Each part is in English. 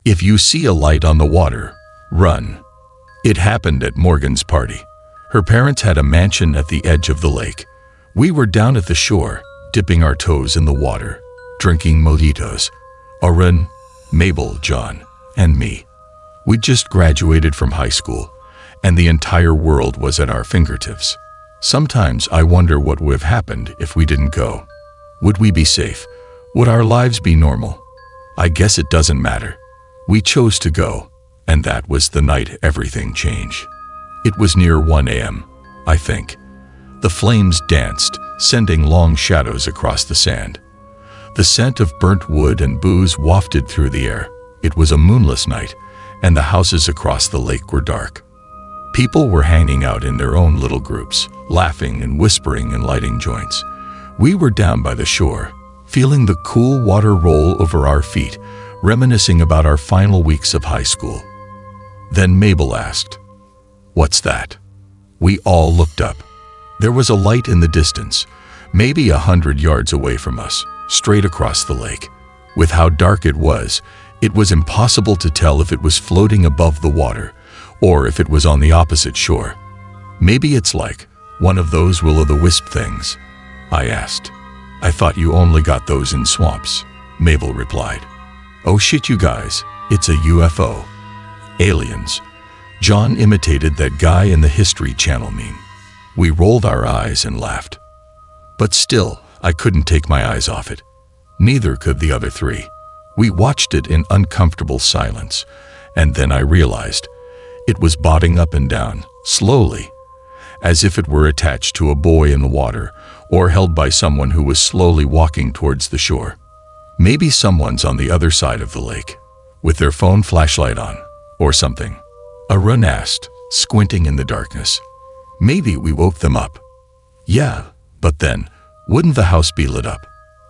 If you see a light on the water, run. It happened at Morgan's party. Her parents had a mansion at the edge of the lake. We were down at the shore, dipping our toes in the water, drinking mojitos. Arun, Mabel, John, and me. We'd just graduated from high school, and the entire world was at our fingertips. Sometimes I wonder what would have happened if we didn't go. Would we be safe? Would our lives be normal? I guess it doesn't matter. We chose to go, and that was the night everything changed. It was near 1 a.m., I think. The flames danced, sending long shadows across the sand. The scent of burnt wood and booze wafted through the air. It was a moonless night, and the houses across the lake were dark. People were hanging out in their own little groups, laughing and whispering and lighting joints. We were down by the shore, feeling the cool water roll over our feet, reminiscing about our final weeks of high school. Then Mabel asked, "What's that?" We all looked up. There was a light in the distance, maybe 100 yards away from us, straight across the lake. With how dark it was impossible to tell if it was floating above the water or if it was on the opposite shore. "Maybe it's like one of those will-o'-the-wisp things?" I asked. "I thought you only got those in swamps," Mabel replied. "Oh shit, you guys, it's a UFO. Aliens." John imitated that guy in the History Channel meme. We rolled our eyes and laughed. But still, I couldn't take my eyes off it. Neither could the other three. We watched it in uncomfortable silence, and then I realized it was bobbing up and down, slowly, as if it were attached to a buoy in the water or held by someone who was slowly walking towards the shore. Maybe someone's on the other side of the lake, with their phone flashlight on, or something. Arun asked, squinting in the darkness. "Maybe we woke them up." "Yeah, but then, wouldn't the house be lit up?"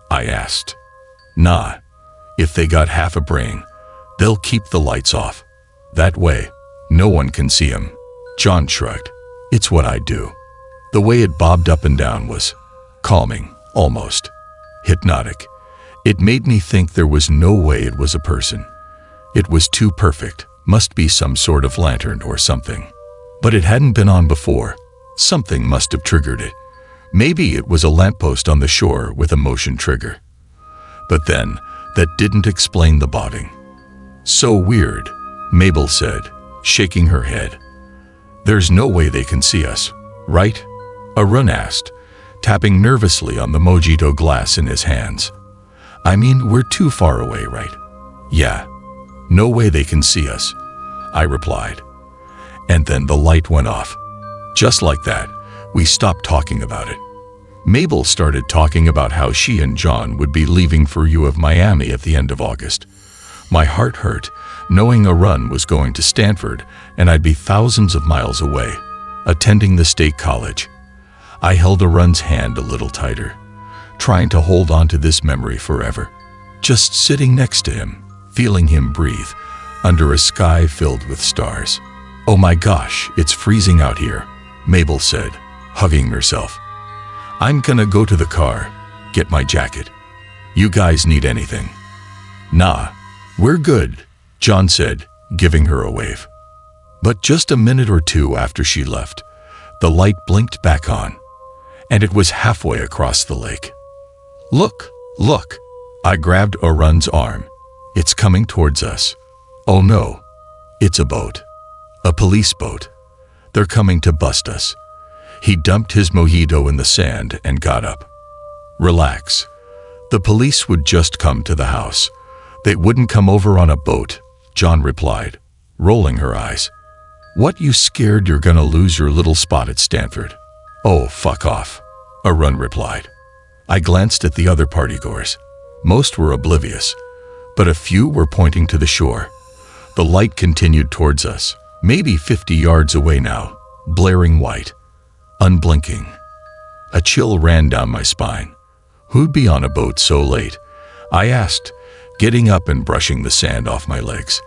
I asked. "Nah. If they got half a brain, they'll keep the lights off. That way, no one can see them." John shrugged. "It's what I do." The way it bobbed up and down was calming, almost hypnotic. It made me think there was no way it was a person. It was too perfect, must be some sort of lantern or something. But it hadn't been on before. Something must have triggered it. Maybe it was a lamppost on the shore with a motion trigger. But then, that didn't explain the bobbing. "So weird," Mabel said, shaking her head. "There's no way they can see us, right?" Arun asked, tapping nervously on the mojito glass in his hands. "I mean, we're too far away, right?" "Yeah. No way they can see us," I replied. And then the light went off. Just like that, we stopped talking about it. Mabel started talking about how she and John would be leaving for U of Miami at the end of August. My heart hurt, knowing Arun was going to Stanford and I'd be thousands of miles away, attending the state college. I held Arun's hand a little tighter, trying to hold on to this memory forever. Just sitting next to him, feeling him breathe, under a sky filled with stars. "Oh my gosh, it's freezing out here," Mabel said, hugging herself. "I'm gonna go to the car, get my jacket. You guys need anything?" "Nah, we're good," John said, giving her a wave. But just a minute or two after she left, the light blinked back on, and it was halfway across the lake. "Look, look!" I grabbed Arun's arm. "It's coming towards us." "Oh no, it's a boat. A police boat. They're coming to bust us." He dumped his mojito in the sand and got up. "Relax. The police would just come to the house. They wouldn't come over on a boat," John replied, rolling her eyes. "What, you scared you're gonna lose your little spot at Stanford?" "Oh, fuck off," Arun replied. I glanced at the other partygoers. Most were oblivious, but a few were pointing to the shore. The light continued towards us, maybe 50 yards away now, blaring white, unblinking. A chill ran down my spine. Who'd be on a boat so late? I asked, getting up and brushing the sand off my legs.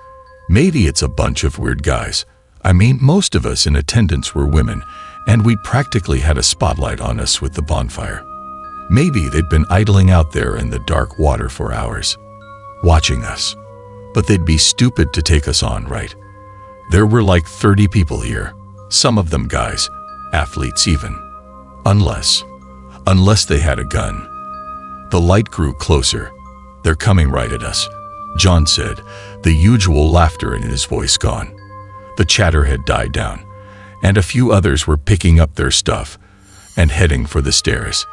Maybe it's a bunch of weird guys. I mean, most of us in attendance were women, and we'd practically had a spotlight on us with the bonfire. Maybe they'd been idling out there in the dark water for hours, watching us. But they'd be stupid to take us on, right? There were like 30 people here, some of them guys, athletes even. Unless they had a gun. The light grew closer. They're coming right at us, John said, the usual laughter in his voice gone. The chatter had died down, and a few others were picking up their stuff and heading for the stairs.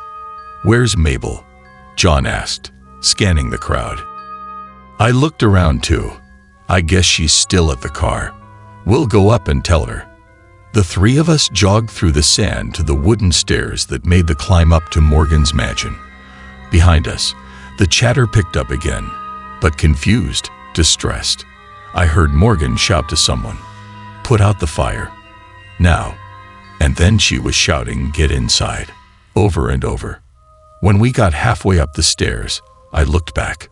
"Where's Mabel?" John asked, scanning the crowd. I looked around too. I guess she's still at the car. We'll go up and tell her. The three of us jogged through the sand to the wooden stairs that made the climb up to Morgan's mansion. Behind us, the chatter picked up again, but confused, distressed. I heard Morgan shout to someone, "Put out the fire. Now." And then she was shouting, "Get inside," over and over. When we got halfway up the stairs, I looked back.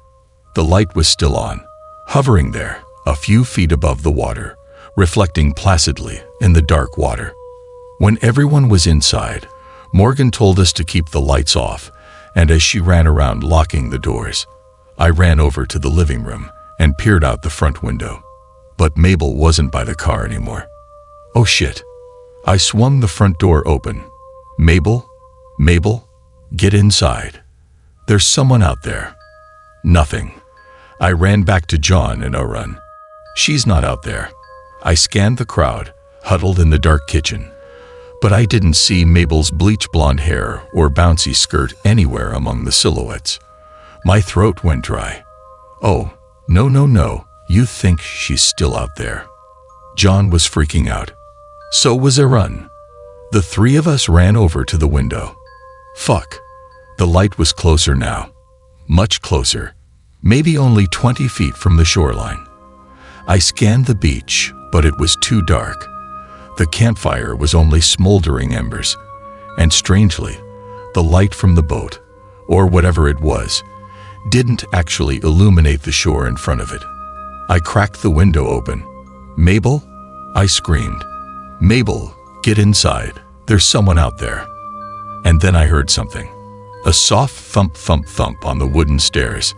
The light was still on, hovering there, a few feet above the water, reflecting placidly in the dark water. When everyone was inside, Morgan told us to keep the lights off, and as she ran around locking the doors, I ran over to the living room and peered out the front window. But Mabel wasn't by the car anymore. Oh shit. I swung the front door open. "Mabel? Mabel? Get inside. There's someone out there." Nothing. I ran back to John in a run. "She's not out there." I scanned the crowd, huddled in the dark kitchen, but I didn't see Mabel's bleach blonde hair or bouncy skirt anywhere among the silhouettes. My throat went dry. "Oh, no, you think she's still out there?" John was freaking out. So was Aaron. The three of us ran over to the window. Fuck. The light was closer now. Much closer. Maybe only 20 feet from the shoreline. I scanned the beach, but it was too dark. The campfire was only smoldering embers, and strangely, the light from the boat, or whatever it was, didn't actually illuminate the shore in front of it. I cracked the window open. "Mabel?" I screamed. "Mabel, get inside. There's someone out there." And then I heard something. A soft thump, thump, thump on the wooden stairs.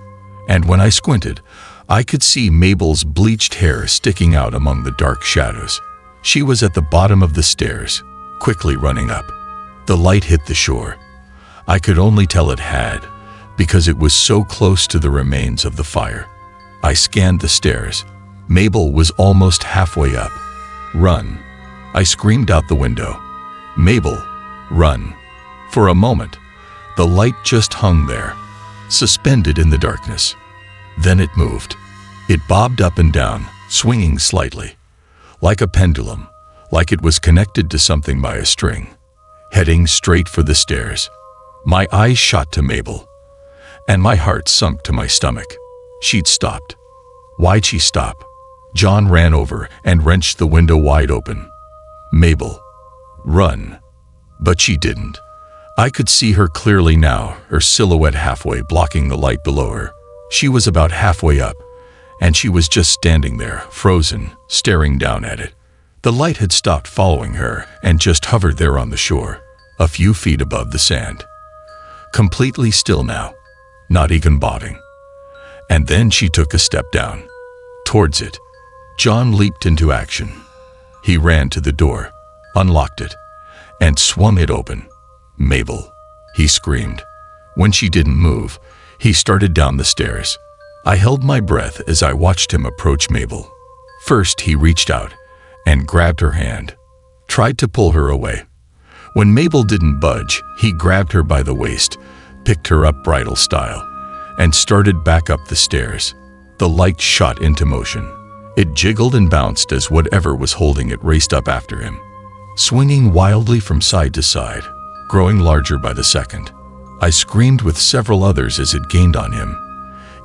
And when I squinted, I could see Mabel's bleached hair sticking out among the dark shadows. She was at the bottom of the stairs, quickly running up. The light hit the shore. I could only tell it had, because it was so close to the remains of the fire. I scanned the stairs. Mabel was almost halfway up. "Run!" I screamed out the window. "Mabel, run!" For a moment, the light just hung there, suspended in the darkness. Then it moved. It bobbed up and down, swinging slightly, like a pendulum, like it was connected to something by a string, heading straight for the stairs. My eyes shot to Mabel, and my heart sunk to my stomach. She'd stopped. Why'd she stop? John ran over and wrenched the window wide open. "Mabel, run." But she didn't. I could see her clearly now, her silhouette halfway blocking the light below her. She was about halfway up, and she was just standing there, frozen, staring down at it. The light had stopped following her and just hovered there on the shore, a few feet above the sand. Completely still now, not even bobbing. And then she took a step down, towards it. John leaped into action. He ran to the door, unlocked it, and swung it open. "Mabel," he screamed. When she didn't move, he started down the stairs. I held my breath as I watched him approach Mabel. First, he reached out and grabbed her hand, tried to pull her away. When Mabel didn't budge, he grabbed her by the waist, picked her up bridal style, and started back up the stairs. The light shot into motion. It jiggled and bounced as whatever was holding it raced up after him, swinging wildly from side to side, growing larger by the second. I screamed with several others as it gained on him.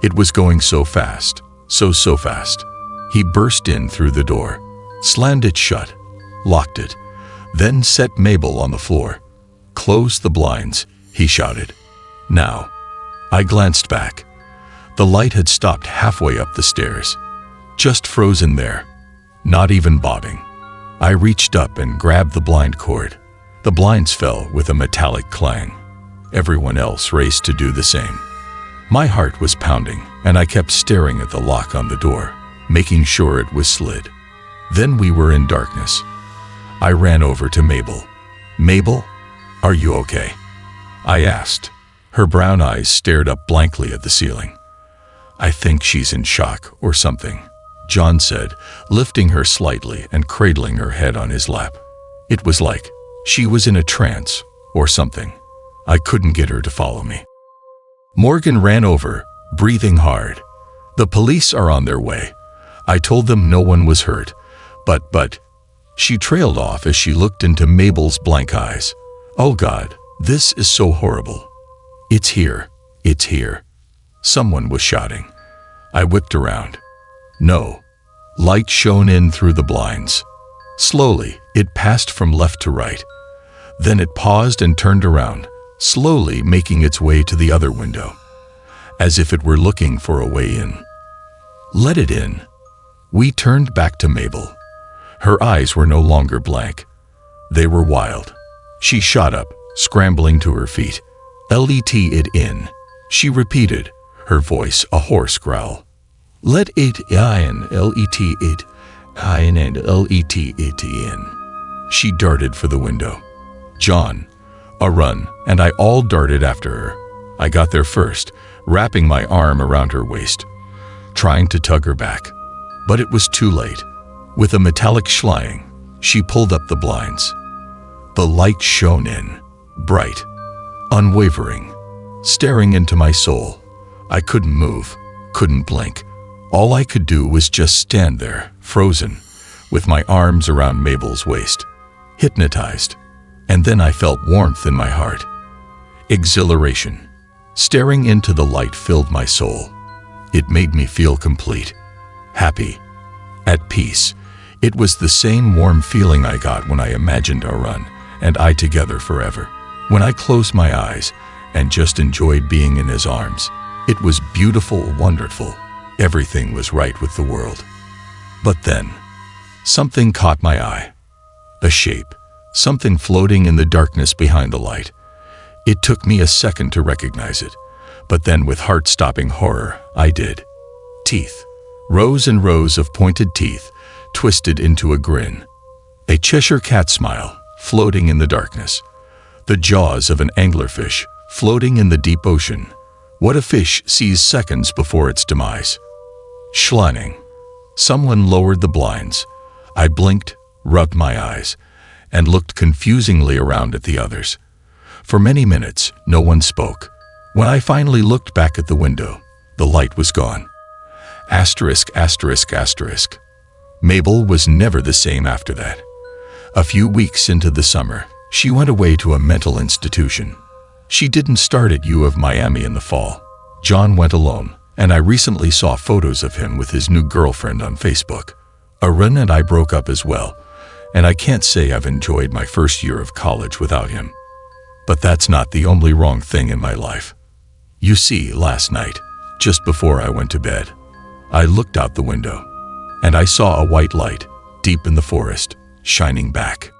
It was going so fast, so fast. He burst in through the door, slammed it shut, locked it, then set Mabel on the floor. "Close the blinds," he shouted. "Now." I glanced back. The light had stopped halfway up the stairs, just frozen there, not even bobbing. I reached up and grabbed the blind cord. The blinds fell with a metallic clang. Everyone else raced to do the same. My heart was pounding, and I kept staring at the lock on the door, making sure it was slid. Then we were in darkness. I ran over to Mabel. "Mabel, are you okay?" I asked. Her brown eyes stared up blankly at the ceiling. "I think she's in shock or something," John said, lifting her slightly and cradling her head on his lap. It was like she was in a trance or something. I couldn't get her to follow me. Morgan ran over, breathing hard. "The police are on their way. I told them no one was hurt, but..." She trailed off as she looked into Mabel's blank eyes. "Oh God, this is so horrible. It's here, it's here." Someone was shouting. I whipped around. No. Light shone in through the blinds. Slowly, it passed from left to right. Then it paused and turned around, slowly making its way to the other window, as if it were looking for a way in. "Let it in." We turned back to Mabel. Her eyes were no longer blank. They were wild. She shot up, scrambling to her feet. "Let it in," she repeated, her voice a hoarse growl. "Let it in, let it in, and let it in." She darted for the window. John, a run, and I all darted after her. I got there first, wrapping my arm around her waist, trying to tug her back. But it was too late. With a metallic schlying, she pulled up the blinds. The light shone in, bright, unwavering, staring into my soul. I couldn't move, couldn't blink. All I could do was just stand there, frozen, with my arms around Mabel's waist, hypnotized. And then I felt warmth in my heart. Exhilaration. Staring into the light filled my soul. It made me feel complete, happy, at peace. It was the same warm feeling I got when I imagined our run and I together forever. When I closed my eyes and just enjoyed being in his arms, it was beautiful, wonderful. Everything was right with the world. But then, something caught my eye. A shape, something floating in the darkness behind the light. It took me a second to recognize it, but then with heart-stopping horror, I did. Teeth. Rows and rows of pointed teeth, twisted into a grin. A Cheshire cat smile, floating in the darkness. The jaws of an anglerfish, floating in the deep ocean. What a fish sees seconds before its demise. Schlanning. Someone lowered the blinds. I blinked, rubbed my eyes, and looked confusingly around at the others. For many minutes, no one spoke. When I finally looked back at the window, the light was gone. Asterisk, asterisk, asterisk. Mabel was never the same after that. A few weeks into the summer, she went away to a mental institution. She didn't start at U of Miami in the fall. John went alone, and I recently saw photos of him with his new girlfriend on Facebook. Arun and I broke up as well, and I can't say I've enjoyed my first year of college without him. But that's not the only wrong thing in my life. You see, last night, just before I went to bed, I looked out the window, and I saw a white light, deep in the forest, shining back.